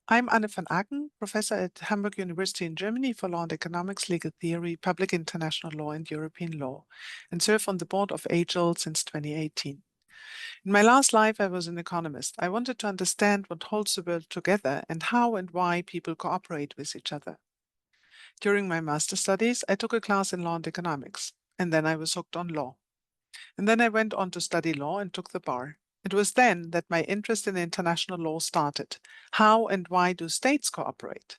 I'm Anne van Aaken, professor at Hamburg University in Germany for law and economics, legal theory, public international law, and European law, and serve on the board of AJIL since 2018. In my last life, I was an economist. I wanted to understand what holds the world together and how and why people cooperate with each other. During my master's studies, I took a class in law and economics, and then I was hooked on law. And then I went on to study law and took the bar. It was then that my interest in international law started. How and why do states cooperate?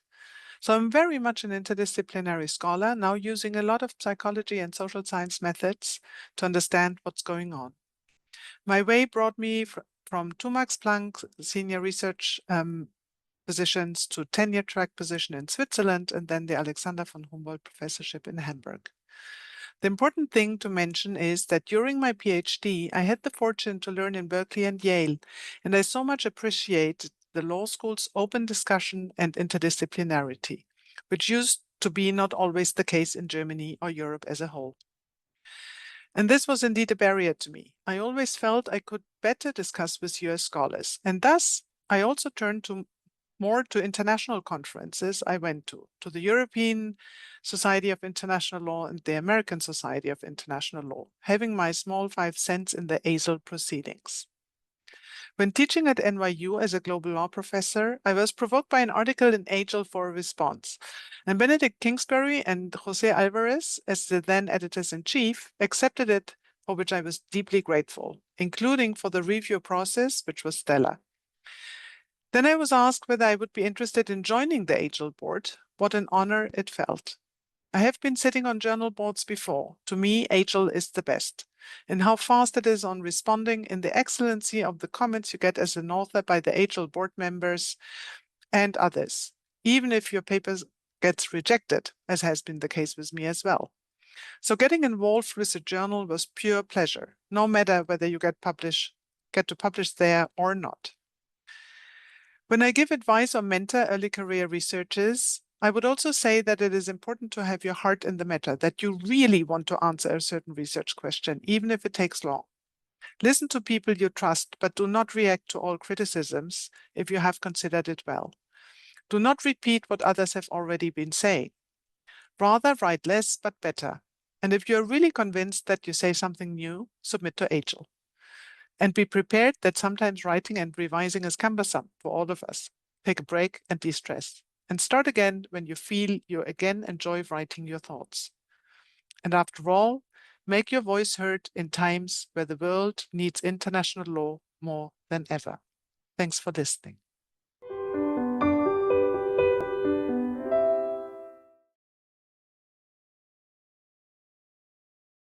So I'm very much an interdisciplinary scholar, now using a lot of psychology and social science methods to understand what's going on. My way brought me from two Max Planck senior research positions to tenure track position in Switzerland and then the Alexander von Humboldt professorship in Hamburg. The important thing to mention is that during my PhD, I had the fortune to learn in Berkeley and Yale, and I so much appreciate the law school's open discussion and interdisciplinarity, which used to be not always the case in Germany or Europe as a whole. And this was indeed a barrier to me. I always felt I could better discuss with US scholars, and thus I also turned more to international conferences I went to the European Society of International Law and the American Society of International Law, having my small 5 cents in the AJIL proceedings. When teaching at NYU as a global law professor, I was provoked by an article in AJIL for a response. And Benedict Kingsbury and Jose Alvarez, as the then editors-in-chief, accepted it, for which I was deeply grateful, including for the review process, which was stellar. Then I was asked whether I would be interested in joining the AJIL board. What an honor it felt. I have been sitting on journal boards before. To me, AJIL is the best. And how fast it is on responding in the excellency of the comments you get as an author by the AJIL board members and others, even if your paper gets rejected, as has been the case with me as well. So getting involved with the journal was pure pleasure, no matter whether you get to publish there or not. When I give advice or mentor early career researchers, I would also say that it is important to have your heart in the matter, that you really want to answer a certain research question, even if it takes long. Listen to people you trust, but do not react to all criticisms if you have considered it well. Do not repeat what others have already been saying. Rather write less, but better. And if you're really convinced that you say something new, submit to AJIL. And be prepared that sometimes writing and revising is cumbersome for all of us. Take a break and de-stress. And start again when you feel you again enjoy writing your thoughts. And after all, make your voice heard in times where the world needs international law more than ever. Thanks for listening.